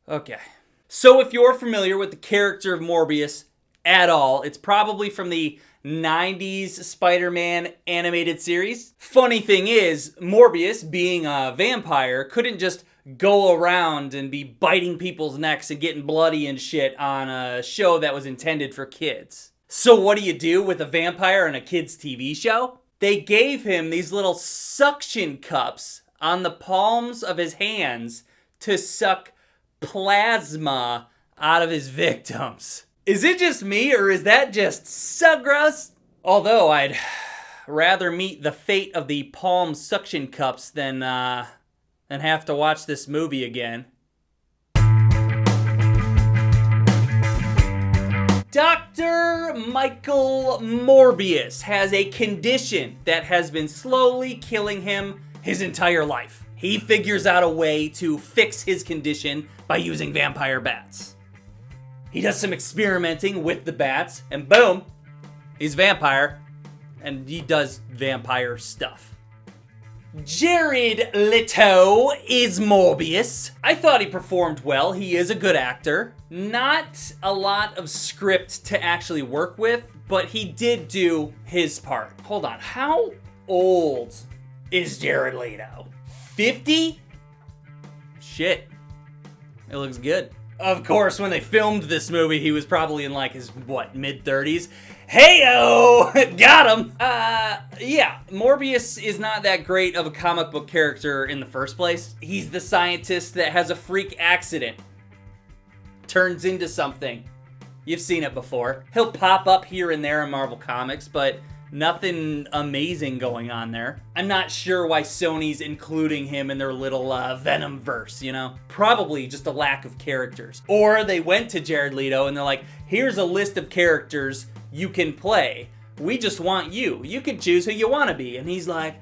Okay. So if you're familiar with the character of Morbius at all, it's probably from the 90s Spider-Man animated series. Funny thing is, Morbius, being a vampire, couldn't just go around and be biting people's necks and getting bloody and shit on a show that was intended for kids. So what do you do with a vampire on a kid's TV show? They gave him these little suction cups on the palms of his hands to suck plasma out of his victims. Is it just me, or is that just so gross? Although I'd rather meet the fate of the palm suction cups than have to watch this movie again. Dr. Michael Morbius has a condition that has been slowly killing him his entire life. He figures out a way to fix his condition by using vampire bats. He does some experimenting with the bats, and boom, he's a vampire, and he does vampire stuff. Jared Leto is Morbius. I thought he performed well. He is a good actor. Not a lot of script to actually work with, but he did do his part. Hold on, how old is Jared Leto? 50? Shit, it looks good. Of course, when they filmed this movie, he was probably in like his, mid-30s. Hey-o! Got him! Yeah, Morbius is not that great of a comic book character in the first place. He's the scientist that has a freak accident. Turns into something. You've seen it before. He'll pop up here and there in Marvel Comics, but nothing amazing going on there. I'm not sure why Sony's including him in their little Venom-verse, you know? Probably just a lack of characters. Or they went to Jared Leto and they're like, here's a list of characters you can play. We just want you. You can choose who you want to be. And he's like,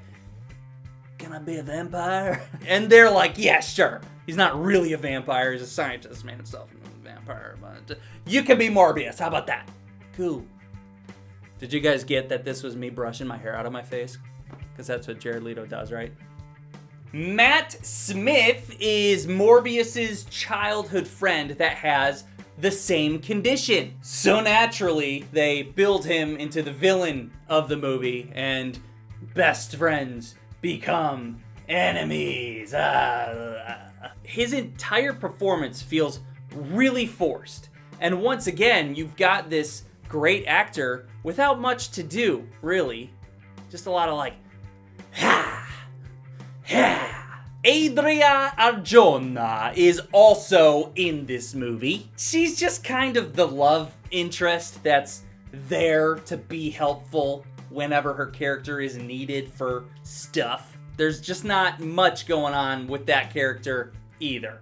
can I be a vampire? And they're like, yeah, sure. He's not really a vampire. He's a scientist, made himself into a vampire. But you can be Morbius. How about that? Cool. Did you guys get that this was me brushing my hair out of my face? Because that's what Jared Leto does, right? Matt Smith is Morbius's childhood friend that has the same condition. So naturally, they build him into the villain of the movie, and best friends become enemies. His entire performance feels really forced. And once again, you've got this great actor without much to do, really. Just a lot of like, ha, ha. Adria Arjona is also in this movie. She's just kind of the love interest that's there to be helpful whenever her character is needed for stuff. There's just not much going on with that character either.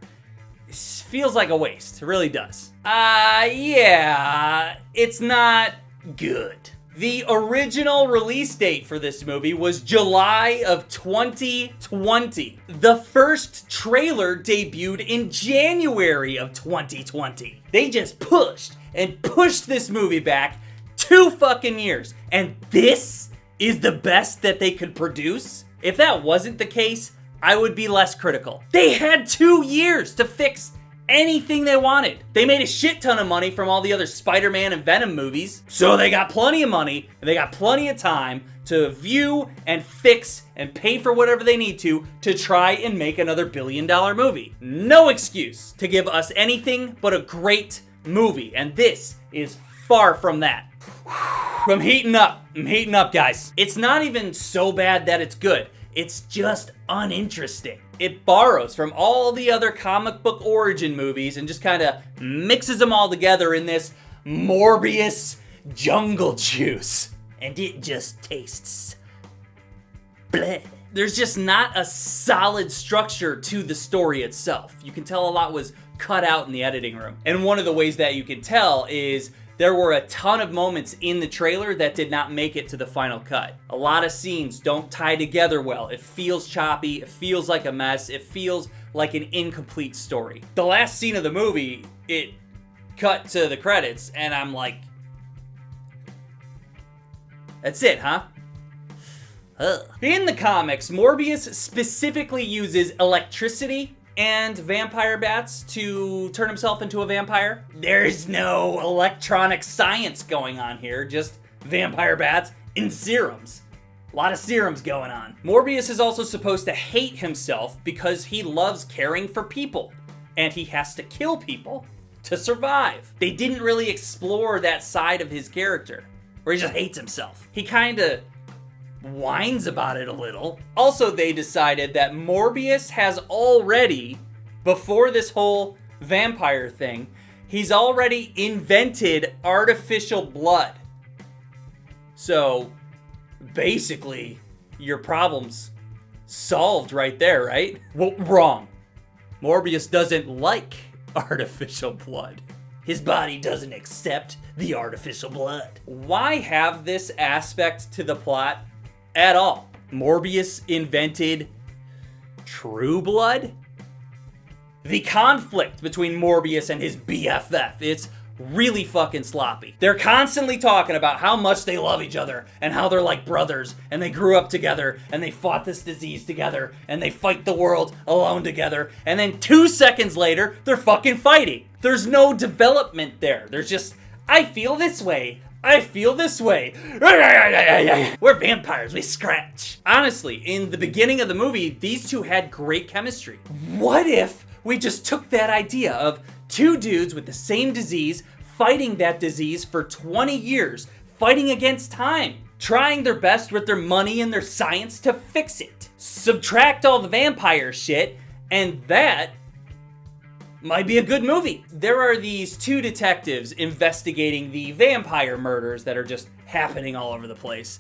It feels like a waste. It really does. Yeah, it's not good. The original release date for this movie was July of 2020. The first trailer debuted in January of 2020. They just pushed and pushed this movie back 2 fucking years. And this is the best that they could produce? If that wasn't the case, I would be less critical. They had 2 years to fix anything they wanted. They made a shit ton of money from all the other Spider-Man and Venom movies, so they got plenty of money and they got plenty of time to view and fix and pay for whatever they need to try and make another billion-dollar movie. No excuse to give us anything but a great movie, and this is far from that. I'm heating up, guys. It's not even so bad that it's good. It's just uninteresting. It borrows from all the other comic book origin movies and just kind of mixes them all together in this Morbius jungle juice. And it just tastes bleh. There's just not a solid structure to the story itself. You can tell a lot was cut out in the editing room. And one of the ways that you can tell is there were a ton of moments in the trailer that did not make it to the final cut. A lot of scenes don't tie together well. It feels choppy, it feels like a mess, it feels like an incomplete story. The last scene of the movie, it cut to the credits, and I'm like, that's it, huh? Ugh. In the comics, Morbius specifically uses electricity and vampire bats to turn himself into a vampire. There's no electronic science going on here, just vampire bats and serums. A lot of serums going on. Morbius is also supposed to hate himself because he loves caring for people, and he has to kill people to survive. They didn't really explore that side of his character, where he just hates himself. He kinda whines about it a little. Also, they decided that Morbius has already, before this whole vampire thing, he's already invented artificial blood. So, basically, your problem's solved right there, right? Well, wrong. Morbius doesn't like artificial blood. His body doesn't accept the artificial blood. Why have this aspect to the plot at all? Morbius invented true blood? The conflict between Morbius and his BFF, it's really fucking sloppy. They're constantly talking about how much they love each other and how they're like brothers and they grew up together and they fought this disease together and they fight the world alone together, and then 2 seconds later they're fucking fighting. There's no development there. There's just, I feel this way. I feel this way. We're vampires, we scratch. Honestly, in the beginning of the movie, these two had great chemistry. What if we just took that idea of two dudes with the same disease fighting that disease for 20 years, fighting against time, trying their best with their money and their science to fix it. Subtract all the vampire shit, and that might be a good movie. There are these two detectives investigating the vampire murders that are just happening all over the place.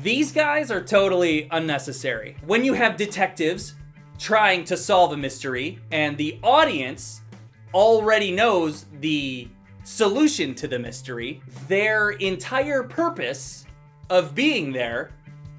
These guys are totally unnecessary. When you have detectives trying to solve a mystery and the audience already knows the solution to the mystery, their entire purpose of being there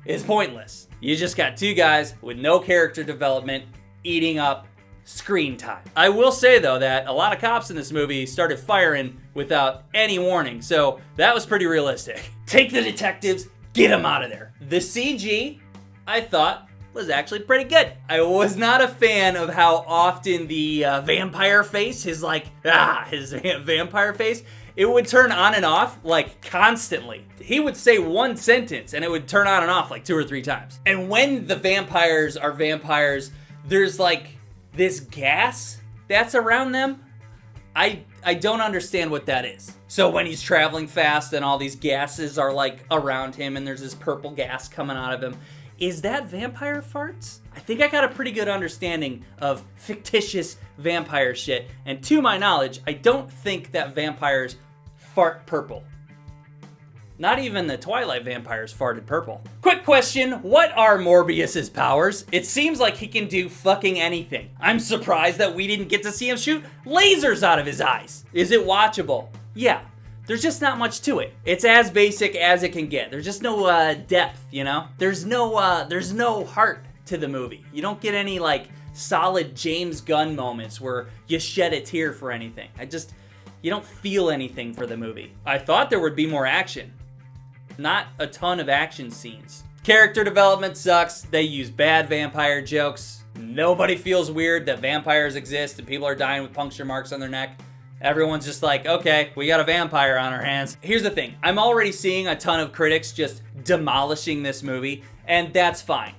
is pointless. You just got two guys with no character development eating up screen time. I will say though that a lot of cops in this movie started firing without any warning, so that was pretty realistic. Take the detectives, get them out of there. The CG, I thought, was actually pretty good. I was not a fan of how often the vampire face, his vampire face, it would turn on and off like constantly. He would say one sentence and it would turn on and off like 2 or 3 times. And when the vampires are vampires, there's like this gas that's around them. I don't understand what that is. So when he's traveling fast and all these gases are like around him and there's this purple gas coming out of him, is that vampire farts? I think I got a pretty good understanding of fictitious vampire shit, and to my knowledge, I don't think that vampires fart purple. Not even the Twilight vampires farted purple. Quick question, what are Morbius's powers? It seems like he can do fucking anything. I'm surprised that we didn't get to see him shoot lasers out of his eyes. Is it watchable? Yeah. There's just not much to it. It's as basic as it can get. There's just no depth, you know? There's no heart to the movie. You don't get any like solid James Gunn moments where you shed a tear for anything. You don't feel anything for the movie. I thought there would be more action. Not a ton of action scenes. Character development sucks. They use bad vampire jokes. Nobody feels weird that vampires exist and people are dying with puncture marks on their neck. Everyone's just like, okay, we got a vampire on our hands. Here's the thing. I'm already seeing a ton of critics just demolishing this movie, and that's fine.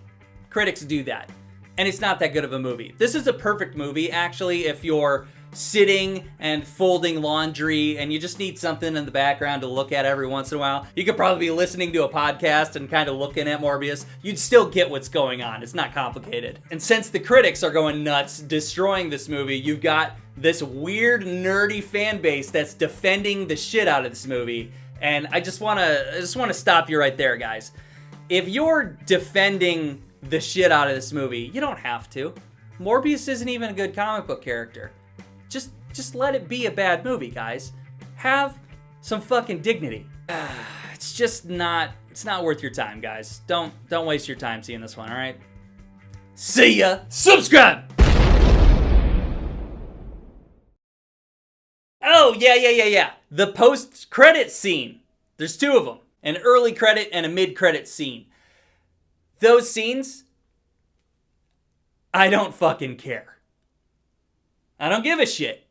Critics do that. And it's not that good of a movie. This is a perfect movie, actually, if you're sitting and folding laundry and you just need something in the background to look at every once in a while. You could probably be listening to a podcast and kind of looking at Morbius. You'd still get what's going on. It's not complicated. And since the critics are going nuts destroying this movie, you've got this weird nerdy fan base that's defending the shit out of this movie. And I just want to stop you right there, guys. If you're defending the shit out of this movie, you don't have to. Morbius isn't even a good comic book character. Just let it be a bad movie, guys. Have some fucking dignity. It's just not worth your time, guys. Don't waste your time seeing this one, all right? See ya. Subscribe. Oh, yeah. The post-credit scene. There's 2 of them. An early credit and a mid-credit scene. Those scenes, I don't fucking care. I don't give a shit.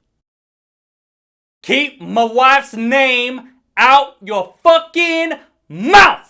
Keep my wife's name out your fucking mouth!